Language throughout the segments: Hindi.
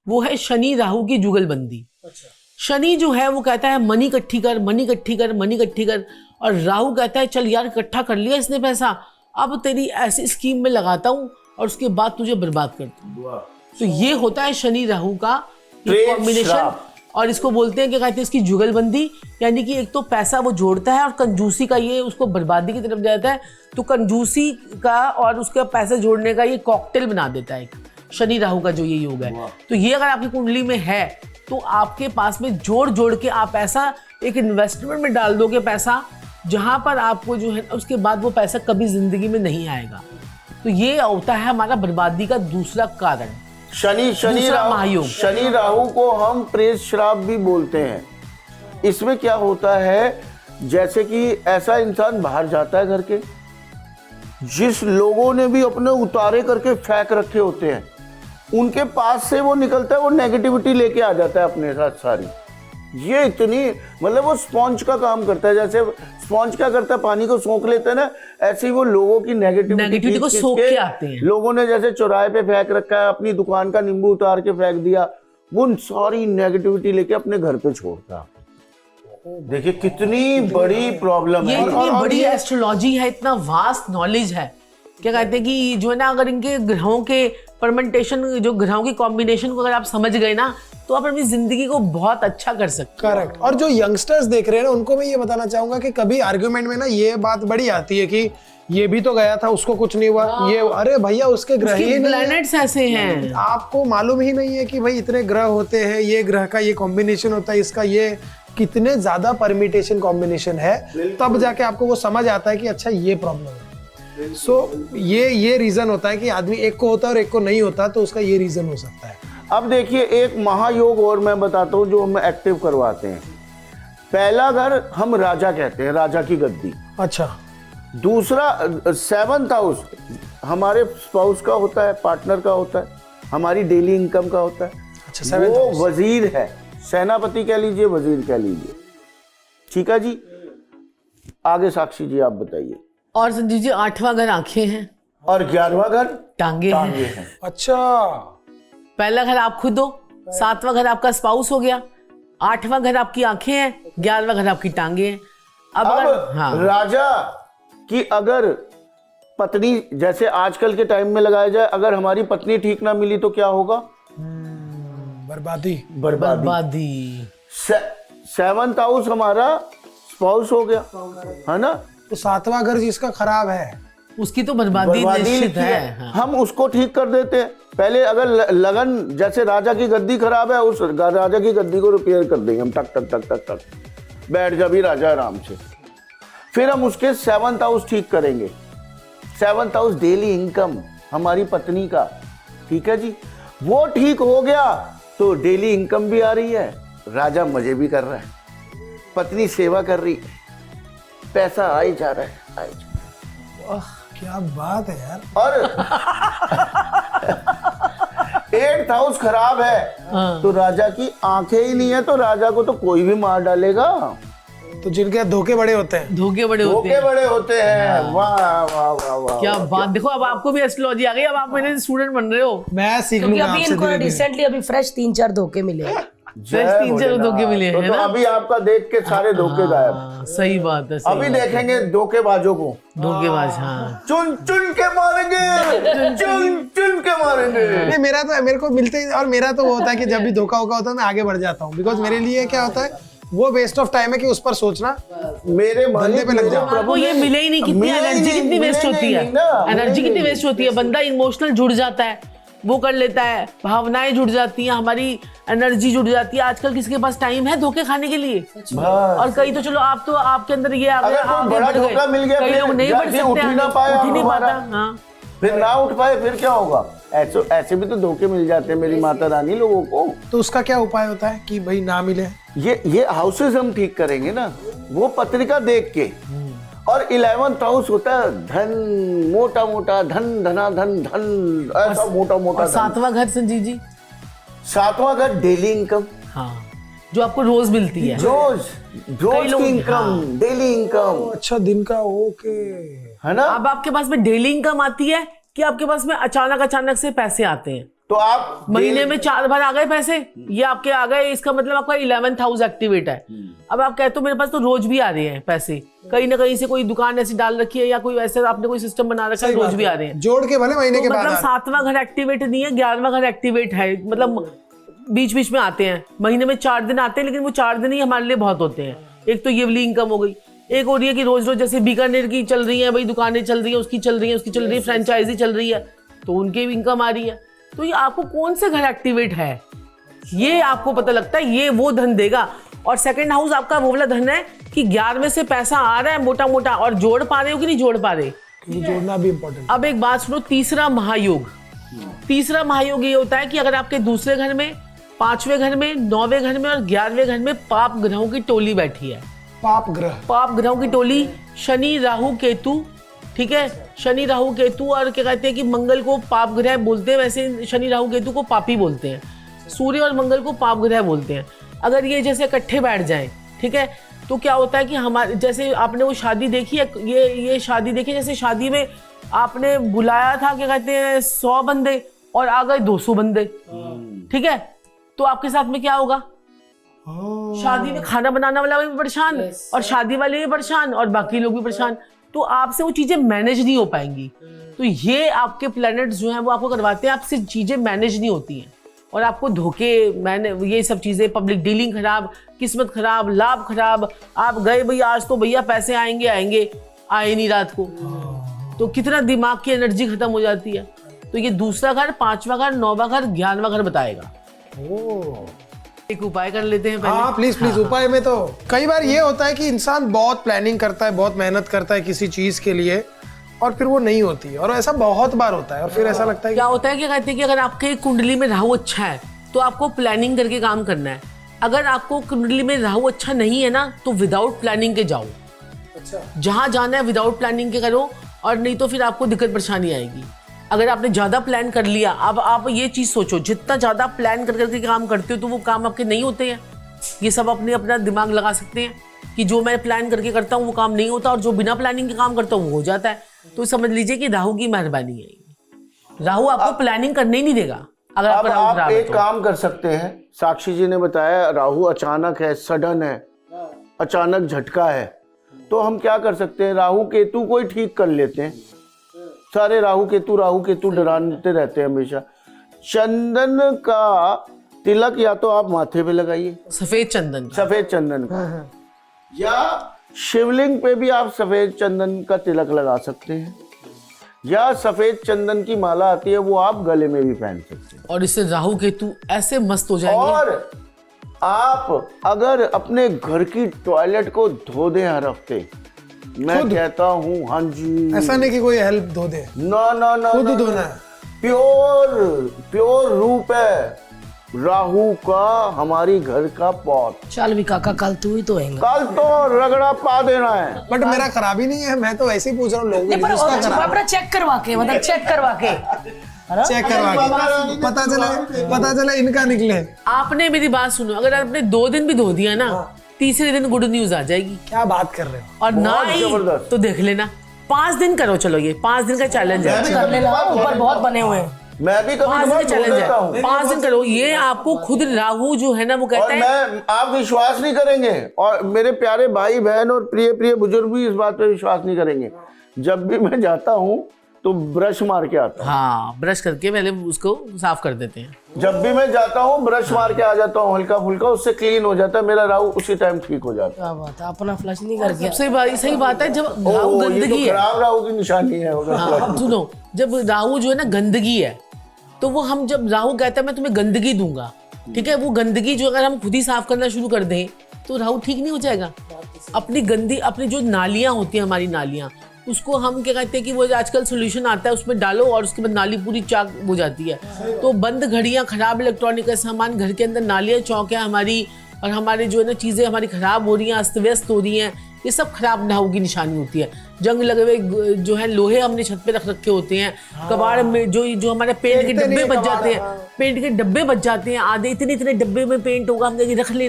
वो है शनि राहु की जुगलबंदी। अच्छा। शनि जो है वो कहता है मनी इकट्ठी कर, मनी इकट्ठी कर, मनी इकट्ठी कर, और राहु कहता है चल यार इकट्ठा कर लिया इसने पैसा, अब तेरी ऐसी स्कीम में लगाता हूँ और उसके बाद तुझे बर्बाद करता हूँ। तो ये होता है शनि राहु का कॉम्बिनेशन, और इसको बोलते हैं, क्या कहते हैं, इसकी जुगलबंदी। यानी कि एक तो पैसा वो जोड़ता है और कंजूसी का ये उसको बर्बादी की तरफ जाता है। तो कंजूसी का और उसका पैसा जोड़ने का ये कॉकटेल बना देता है शनि राहु का जो ये योग है। तो ये अगर आपकी कुंडली में है तो आपके पास में जोड़ जोड़ के आप ऐसा एक इन्वेस्टमेंट में डाल दोगे पैसा, जहां पर आपको जो है उसके बाद वो पैसा कभी जिंदगी में नहीं आएगा। तो ये होता है हमारा बर्बादी का दूसरा कारण, शनि राहु को हम प्रेत श्राप भी बोलते हैं। इसमें क्या होता है, जैसे कि ऐसा इंसान बाहर जाता है घर के, जिस लोगों ने भी अपने उतारे करके फेंक रखे होते हैं, उनके पास से वो निकलता है, वो नेगेटिविटी लेके आ जाता है अपने साथ सारी। ये इतनी मतलब वो स्पॉन्ज का काम करता है, जैसे स्पॉन्ज क्या करता है, पानी को सोख लेता है ना, ऐसे ही वो लोगों की नेगेटिविटी को सोख के आते हैं। लोगों ने जैसे चौराहे पे फेंक रखा है, अपनी दुकान का नींबू उतार के फेंक दिया, वो सारी नेगेटिविटी लेके अपने घर पे छोड़ता। देखिए कितनी बड़ी प्रॉब्लम है। ये इतनी बड़ी एस्ट्रोलॉजी है, इतना वास्ट नॉलेज है। क्या कहते हैं कि जो है ना, अगर इनके ग्रहों के परमेंटेशन, जो ग्रहों की कॉम्बिनेशन को अगर आप समझ गए ना, तो आप अपनी जिंदगी को बहुत अच्छा कर सकते हैं। करेक्ट। और जो यंगस्टर्स देख रहे हैं ना, उनको मैं ये बताना चाहूंगा कि कभी आर्ग्यूमेंट में ना ये बात बड़ी आती है कि ये भी तो गया था, उसको कुछ नहीं हुआ, ये अरे भैया उसके ग्रह ही प्लैनेट्स ऐसे हैं, आपको मालूम ही नहीं है कि भाई इतने ग्रह होते हैं, ये ग्रह का ये कॉम्बिनेशन होता है, इसका ये कितने ज्यादा परमिटेशन कॉम्बिनेशन है, तब जाके आपको वो समझ आता है कि अच्छा ये प्रॉब्लम है। ये रीजन होता है कि आदमी एक को होता है और एक को नहीं होता, तो उसका ये रीजन हो सकता है। अब देखिए एक महायोग और मैं बताता हूँ जो हम एक्टिव करवाते हैं। पहला घर हम राजा कहते हैं, राजा की गद्दी। अच्छा। दूसरा 7th हाउस हमारे स्पाउस का होता है, पार्टनर का होता है, हमारी डेली इनकम का होता है। अच्छा, वो वजीर है, सेनापति कह लीजिए, वजीर कह लीजिए। ठीक है जी, आगे साक्षी जी आप बताइए। और संजीव जी 8वां घर आंखें हैं और 11वां घर टांगे हैं। अच्छा। पहला घर आप खुद हो, 7वां घर आपका स्पाउस हो गया, 8वां घर आपकी आंखें हैं, 11वां घर आपकी टांगे हैं। अब राजा की अगर पत्नी, जैसे आजकल के टाइम में लगाया जाए, अगर हमारी पत्नी ठीक ना मिली तो क्या होगा? बर्बादी। 7th हाउस हमारा स्पाउस हो गया, है ना। तो 7वां घर जिसका खराब है उसकी तो बर्बादी निश्चित है। हाँ। हम उसको ठीक कर देते हैं। पहले अगर लगन, जैसे राजा की गद्दी खराब है, उस राजा की गद्दी को रिपेयर कर देंगे हम, टक टक टक टक टक, बैठ जा भी राजा आराम से। फिर हम उसके 7th हाउस ठीक करेंगे। 7th हाउस डेली इनकम हमारी पत्नी का, ठीक है जी, वो ठीक हो गया तो डेली इनकम भी आ रही है, राजा मजे भी कर रहा है, पत्नी सेवा कर रही है, पैसा आ ही जा रहा है, आ ही जा रहा है। वाह क्या बात है यार। और 8th हाउस खराब है तो राजा की आंखें ही नहीं है, तो राजा को तो कोई भी मार डालेगा। तो जिनके धोखे बड़े होते हैं, धोखे बड़े होते हैं। वाह वाह वाह वाह, क्या बात। देखो अब आपको भी एस्ट्रोलॉजी आ गई, अब आप मेरे स्टूडेंट बन रहे हो। मैं सीख लूंगा अभी इनको रिसेंटली अभी फ्रेश 3-4 धोखे मिले, फ्रेश 3-4 धोखे मिले हैं तो अभी आपका देख के सारे धोखे गायब। सही बात है। अभी देखेंगे धोखेबाजों को, धोखेबाज। हाँ, चुन चुन के मारेंगे, चुन चुन के मारेंगे। नहीं मेरे को मिलते, और मेरा तो वो होता है कि जब भी धोखा होता है मैं आगे बढ़ जाता हूँ, बिकॉज मेरे लिए क्या होता है, वो वेस्ट ऑफ टाइम है कि उस पर सोचना, मेरे बंदे पे लग जाओ। आपको ये मिले ही नहीं, कितनी एनर्जी कितनी वेस्ट होती है, एनर्जी कितनी वेस्ट होती है। बंदा इमोशनल जुड़ जाता है, वो कर लेता है, भावनाएं जुड़ जाती हैं, हमारी एनर्जी जुड़ जाती है। आजकल किसके पास टाइम है धोखे खाने के लिए? और कई तो चलो आप तो आपके अंदर ये अगर कोई बड़ा धोखा मिल गया, कई लोग नहीं बढ़ सकते, उठ ही नहीं पाता। हाँ, फिर ना उठ पाए फिर क्या होगा? ऐसे भी तो धोखे मिल जाते हैं मेरी माता रानी लोगों को। तो उसका क्या उपाय होता है कि भाई ना मिले? ये हाउसेस हम ठीक करेंगे ना, वो पत्रिका देख के। और 11th हाउस होता है धन, मोटा मोटा धन, धना धन, धन ऐसा मोटा मोटा। 7वां घर संजीव जी? 7वां घर डेली इनकम। हाँ, जो आपको रोज मिलती है, रोज की इनकम, डेली इनकम। अच्छा, दिन का, ओके, है ना। अब आपके पास में डेली इनकम आती है कि आपके पास में अचानक से पैसे आते हैं? तो आप महीने में 4 बार आ गए पैसे, ये आपके आ गए, इसका मतलब आपका 11th हाउस एक्टिवेट है। अब आप कहते हो मेरे पास तो रोज भी आ रहे हैं पैसे, कहीं ना कहीं से कोई दुकान ऐसी डाल रखी है या कोई ऐसे आपने कोई सिस्टम बना रखा है, रोज भी आ रहे हैं। जोड़ के भले महीने के बाद मतलब 7वां घर एक्टिवेट नहीं है, 11वां घर एक्टिवेट है, मतलब बीच बीच में आते हैं। महीने में 4 दिन आते हैं, लेकिन वो 4 दिन ही हमारे लिए बहुत होते हैं। एक तो ये वाली इनकम हो गई, एक हो रही है कि रोज रोज जैसे बीकानेर की चल रही है भाई, दुकानें चल रही है, उसकी चल रही है, उसकी चल रही है, फ्रेंचाइजी चल रही है, तो उनकी भी इनकम आ रही है। तो ये आपको कौन से घर एक्टिवेट है, ये आपको पता लगता है, ये वो धन देगा। और सेकंड हाउस आपका वो वाला धन है कि 11वें से पैसा आ रहा है मोटा मोटा, और जोड़ पा रहे हो कि नहीं जोड़ पा रहे, जोड़ना भी इम्पोर्टेंट। अब एक बात सुनो, तीसरा महायोग ये होता है कि अगर आपके दूसरे घर में, 5वें घर में, 9वें घर में और 11वें घर में पाप ग्रहों की टोली बैठी है। पाप ग्रहों की टोली, शनि राहु केतु, ठीक है, शनि राहु केतु, और क्या कहते हैं कि मंगल को पाप ग्रह बोलते हैं, वैसे शनि राहु केतु को पापी बोलते हैं, सूर्य और मंगल को पाप ग्रह बोलते हैं। अगर ये जैसे इकट्ठे बैठ जाएं, ठीक है, तो क्या होता है कि हमारे जैसे आपने वो शादी देखी है, ये शादी देखी, जैसे शादी में आपने बुलाया था क्या कहते हैं 100 बंदे और आ गए 200 बंदे, ठीक है, तो आपके साथ में क्या होगा? शादी में खाना बनाने वाला भी परेशान और शादी वाले भी परेशान और बाकी लोग भी परेशान, तो आपसे वो चीजें मैनेज नहीं हो पाएंगी। तो ये आपके प्लैनेट्स जो हैं वो आपको करवाते हैं, आपसे चीजें मैनेज नहीं होती हैं और आपको धोखे, ये सब चीजें, पब्लिक डीलिंग खराब, किस्मत खराब, लाभ खराब। आप गए भाई आज तो भैया पैसे आएंगे, आए नहीं रात को, तो कितना दिमाग की एनर्जी खत्म हो जाती है। तो ये दूसरा घर, 5वां घर, 9वां घर, 11वां घर बताएगा। एक उपाय कर लेते हैं पहले। हाँ प्लीज उपाय में तो कई बार ये होता है कि इंसान बहुत प्लानिंग करता है, बहुत मेहनत करता है किसी चीज के लिए, और फिर वो नहीं होती है, और ऐसा बहुत बार होता है। और फिर ऐसा लगता है क्या होता है कि कहते हैं कि अगर आपके कुंडली में राहु अच्छा है तो आपको प्लानिंग करके काम करना है। अगर आपको कुंडली में राहु अच्छा नहीं है ना, तो विदाउट प्लानिंग के जाओ। अच्छा, जहां जाना है विदाउट प्लानिंग के करो, और नहीं तो फिर आपको दिक्कत परेशानी आएगी। अगर आपने ज्यादा प्लान कर लिया, अब आप ये चीज सोचो, जितना ज्यादा प्लान कर करके काम करते हो तो वो काम आपके नहीं होते हैं। ये सब अपना दिमाग लगा सकते हैं कि जो मैं प्लान करके करता हूँ वो काम नहीं होता, और जो बिना प्लानिंग के काम करता हूँ वो हो जाता है। तो समझ लीजिए कि राहु की मेहरबानी है। राहु आपको प्लानिंग करने ही नहीं देगा। अगर अब आप राहु एक काम कर सकते हैं, साक्षी जी ने बताया राहु अचानक है, सडन है, अचानक झटका है, तो हम क्या कर सकते हैं, राहु केतु को ही ठीक कर लेते हैं। सारे राहु केतु डराते रहते हैं हमेशा। चंदन का तिलक या तो आप माथे पे लगाइए, सफेद चंदन का, या शिवलिंग पे भी आप सफेद चंदन का तिलक लगा सकते हैं, या सफेद चंदन की माला आती है वो आप गले में भी पहन सकते हैं, और इससे राहु केतु ऐसे मस्त हो जाएंगे। और आप अगर अपने घर की टॉयलेट को धो दें हर हफ्ते, मैं कहता हूँ, हाँ जी, ऐसा नहीं कि कोई हेल्प धो दे, ना खुद धोना है। प्योर रूप है राहु का हमारी घर का पॉट। चल भी काका, कल तू ही तो आएगा। कल तो रगड़ा पा देना है। बट मेरा खराब ही नहीं है, मैं तो वैसे ही पूछ रहा हूँ लोगों को, उसका खराब अपना चेक करवा के, मतलब चेक करवा के पता चला इनका निकले। आपने मेरी बात सुनो, अगर आपने 2 दिन भी धो दिया ना, तीसरे दिन गुड न्यूज आ जाएगी। क्या बात कर रहे हो? और ना ही तो देख लेना, 5 दिन करो, चलो ये 5 दिन का चैलेंज है। ऊपर बहुत बने हुए हैं, मैं भी कभी कभार चैलेंज है, 5 दिन करो। ये आपको खुद राहु जो है ना वो कहता है, आप विश्वास नहीं करेंगे, और मेरे प्यारे भाई बहन और प्रिय बुजुर्ग भी इस बात पे विश्वास नहीं करेंगे। जब भी मैं जाता हूँ तो ब्रश मार के आता हूँ। हाँ, ब्रश करके पहले उसको साफ कर देते हैं। जब भी मैं जाता हूँ ब्रश मार के आ जाता हूँ, हल्का फुल्का, उससे क्लीन हो जाता है मेरा राहु, उसी टाइम ठीक हो जाता है। क्या बात है, अपना फ्लश नहीं करके। सबसे सही बात है, जब राहु गंदगी है, खराब राहु की निशानी है। हाँ, सुनो, जब राहु जो है ना गंदगी है, तो वो हम जब राहु कहता है मैं तुम्हें गंदगी दूंगा, ठीक है, वो गंदगी जो अगर हम खुद ही साफ करना शुरू कर दें तो राहु ठीक नहीं हो जाएगा। अपनी जो नालियां होती हैं, हमारी नालियां, उसको हम क्या कहते हैं कि वो आजकल सोल्यूशन आता है, उसमें डालो और उसके बाद नाली पूरी चाक हो जाती है। तो बंद घड़ियां, खराब इलेक्ट्रॉनिक का सामान, घर के अंदर नालियां, चौकियां हमारी, और हमारी जो है ना चीज़ें हमारी खराब हो रही हैं, अस्त व्यस्त हो रही हैं, ये सब खराब राहु की निशानी होती है। जंग लगे हुए जो है लोहे हमने छत पे रख रखे होते हैं, कबाड़ में जो हमारे पेंट के डब्बे बच जाते हैं, पेंट के डब्बे बच जाते हैं, आधे इतने डब्बे में पेंट होगा, हम रख ले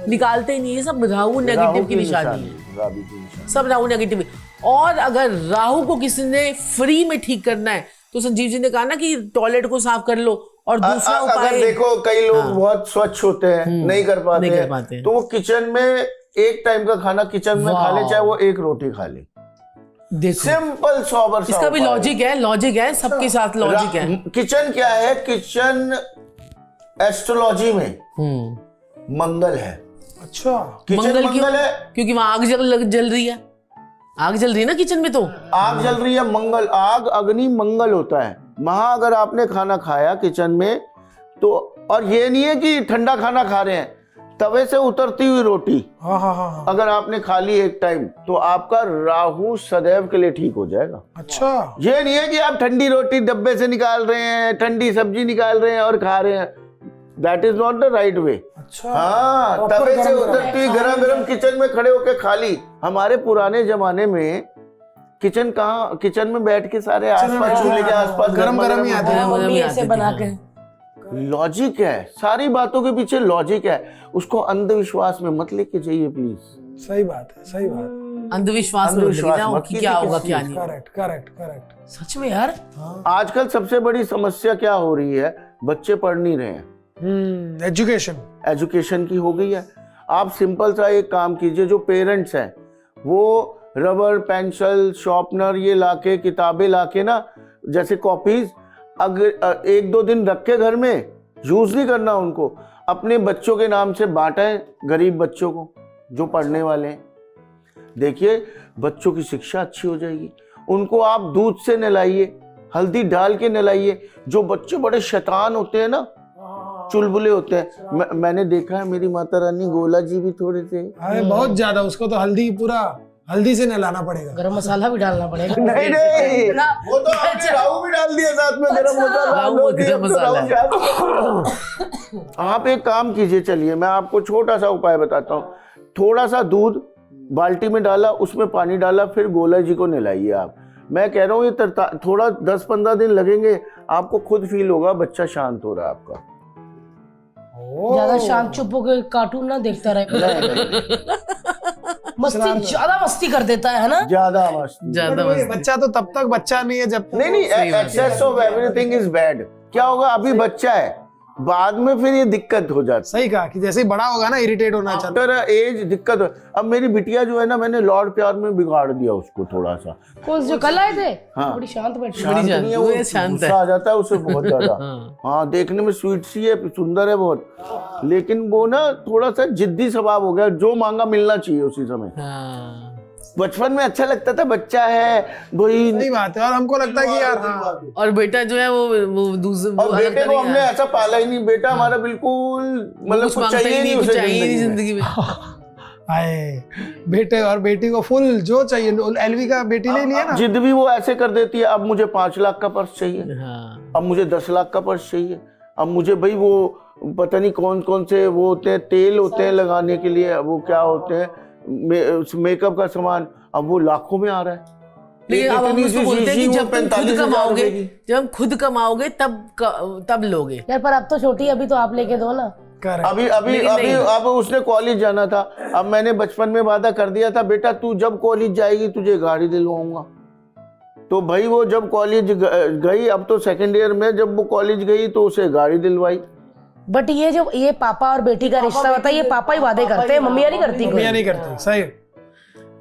निकालते ही नहीं। ये सब राहु नेगेटिव की निशानी है, सब राहु नेगेटिव। और अगर राहु को किसी ने फ्री में ठीक करना है तो संजीव जी ने कहा ना कि टॉयलेट को साफ कर लो, और दूसरा अगर उपाय देखो कई लोग बहुत स्वच्छ होते हैं, नहीं कर पाते नहीं कर हैं, पाते हैं। तो वो किचन में एक टाइम का खाना किचन में खा ले, चाहे वो एक रोटी खा ले। देखो सिंपल सोबर सा इसका भी उपाय लॉजिक है, सबके साथ लॉजिक है। किचन क्या है? किचन एस्ट्रोलॉजी में मंगल है। अच्छा, किचन मंगल है क्योंकि वहां आग जल रही है, आग जल रही है ना किचन में, तो आग जल रही है, मंगल, आग अग्नि मंगल होता है वहां। अगर आपने खाना खाया किचन में तो, और ये नहीं है कि ठंडा खाना खा रहे हैं, तवे से उतरती हुई रोटी हाँ हाँ हाँ हाँ। अगर आपने खा ली एक टाइम, तो आपका राहु सदैव के लिए ठीक हो जाएगा। अच्छा, ये नहीं है कि आप ठंडी रोटी डब्बे से निकाल रहे हैं, ठंडी सब्जी निकाल रहे हैं और खा रहे हैं, that is not the right way. अच्छा, हाँ, तवे से उतरती हुई गरम गरम किचन में खड़े होके खा ली। हमारे पुराने जमाने में किचन में बैठ के सारे आसपास चूल्हे के आसपास गरम गरम ही आते हैं। मम्मी ऐसे बना के। लॉजिक है, सारी बातों के पीछे लॉजिक है। उसको अंधविश्वास में मत लेके जाइए प्लीज। सही बात है, सही बात है। अंधविश्वास में अंधविश्वास जाओ मत कि क्या होगा कीजिए क्या नहीं। Correct correct correct. सच में यार, आजकल सबसे बड़ी समस्या क्या हो रही है? बच्चे पढ़ नहीं रहे हैं, एजुकेशन एजुकेशन की हो गई है। आप सिंपल सा एक काम कीजिए, जो पेरेंट्स हैं वो रबर, पेंसिल, शार्पनर ये लाके, किताबें लाके ना, जैसे कॉपीज, अगर 1-2 दिन रख के घर में, यूज नहीं करना उनको, अपने बच्चों के नाम से बांटें गरीब बच्चों को जो पढ़ने वाले हैं। देखिए बच्चों की शिक्षा अच्छी हो जाएगी। उनको आप दूध से नहलाइए, हल्दी डाल के नहलाइए। जो बच्चे बड़े शैतान होते हैं ना, चुलबुले होते हैं, मैंने देखा है, मेरी माता रानी गोला जी भी थोड़े से, अरे बहुत ज्यादा, उसको तो हल्दी से नहलाना पड़ेगा। गरम मसाला भी डालना पड़ेगा। नहीं नहीं, वो तो आपने राहु भी डाल दिया साथ में, गरम मसाला। गरम मसाला। आप एक काम कीजिए, चलिए मैं आपको छोटा सा उपाय बताता हूँ। थोड़ा सा दूध बाल्टी में डाला, उसमें पानी डाला, फिर गोला जी को नहलाइए आप। मैं कह रहा हूँ ये थोड़ा 10-15 दिन लगेंगे, आपको खुद फील होगा बच्चा शांत हो रहा है आपका। ज्यादा शांत चुप होकर कार्टून ना देखता रहे। ज्यादा मस्ती कर देता है ना, ज्यादा मस्ती। ज्यादा वही, बच्चा तो तब तक बच्चा नहीं है जब नहीं, excess of everything is bad. क्या होगा? अभी बच्चा है, बाद में फिर ये दिक्कत हो जाती है। सही कहा कि जैसे ही बड़ा होगा ना, इरिटेट होना चालू। आफ्टर एज दिक्कत हो। अब मेरी बिटिया जो है ना, मैंने लॉर्ड प्यार में बिगाड़ दिया उसको थोड़ा सा। कौन से जो कल आए थे? हाँ। बड़ी शांत बैठी। शांत नहीं है, वो शांत है। गुस्सा आ जाता है उसे बहुत ज्यादा। हाँ, देखने में स्वीट सी है, सुंदर है बहुत, लेकिन वो ना थोड़ा सा जिद्दी स्वभाव हो गया। जो मांगा मिलना चाहिए उसी समय। हाँ। बचपन में अच्छा लगता था, बच्चा है वही। सही बात है, और हमको लगता है कि यार हाँ, और बेटा जो है वो दूसरे और बेटे को हमने ऐसा पाला ही नहीं। बेटा हमारा बिल्कुल मतलब कुछ चाहिए नहीं, उसे चाहिए नहीं जिंदगी में। आए बेटे और बेटी को फुल जो चाहिए। एलवी का बेटी ने लिया ना, जिद भी वो ऐसे कर देती है। अब मुझे 5 लाख का पर्स चाहिए, हाँ। अब मुझे 10 लाख का पर्स चाहिए, अब मुझे भाई वो पता नहीं कौन कौन से वो होते हैं, तेल होते हैं लगाने के लिए, वो क्या होते हैं, मेकअप का सामान, अब वो लाखों में आ रहा है। लेकिन अब हम उसको बोलते हैं कि जब तुम खुद 45,000 कमाओगे, रुपए की। जब हम खुद कमाओगे तब लोगे। यार पर अब तो छोटी है, अभी तो आप लेके दो ना। करेक्ट। अब उसने कॉलेज जाना था। अब मैंने बचपन में वादा कर दिया था, बेटा तू जब कॉलेज जाएगी तुझे गाड़ी दिलवाऊंगा। तो भाई वो जब कॉलेज गई, अब तो 2nd ईयर में, जब वो कॉलेज गई तो उसे गाड़ी दिलवाई। बट ये पापा और बेटी का रिश्ता होता है, ये पापा ही वादे करते हैं, मम्मियाँ नहीं करती। मम्मियाँ नहीं करती। सही।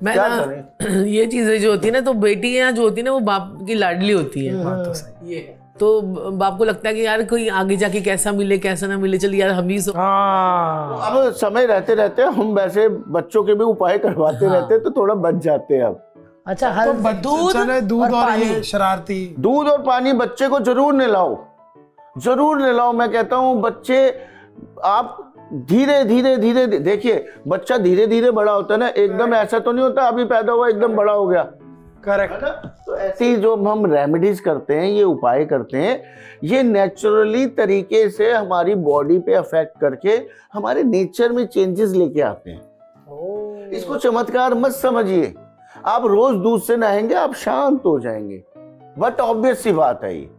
मैं क्या ना ये चीजें जो होती है ना, तो बेटियां जो होती है ना, वो बाप की लाडली होती है। बात तो सही। तो बाप को लगता है कि यार कोई आगे जाके कैसा मिले कैसा ना मिले, चल यार हम ही हाँ, अब समय रहते रहते हम वैसे बच्चों के भी उपाय करवाते रहते, तो थोड़ा बच जाते हैं। अब अच्छा, दूध और ये शरारती दूध और पानी बच्चे को जरूर नहलाओ, जरूर नहलाओ। मैं कहता हूँ बच्चे आप धीरे धीरे देखिए, बच्चा धीरे धीरे बड़ा होता है ना, एकदम ऐसा तो नहीं होता अभी पैदा हुआ एकदम बड़ा हो गया। करेक्ट। तो ऐसी जो हम रेमेडीज करते हैं, ये उपाय करते हैं, ये नेचुरली तरीके से हमारी बॉडी पे अफेक्ट करके हमारे नेचर में चेंजेस लेके आते हैं। इसको चमत्कार मत समझिए। आप रोज दूध से नहाएंगे आप शांत हो जाएंगे, बट ऑब्वियस सी बात है ये।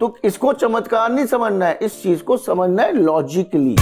तो इसको चमत्कार नहीं समझना है, इस चीज को समझना है लॉजिकली।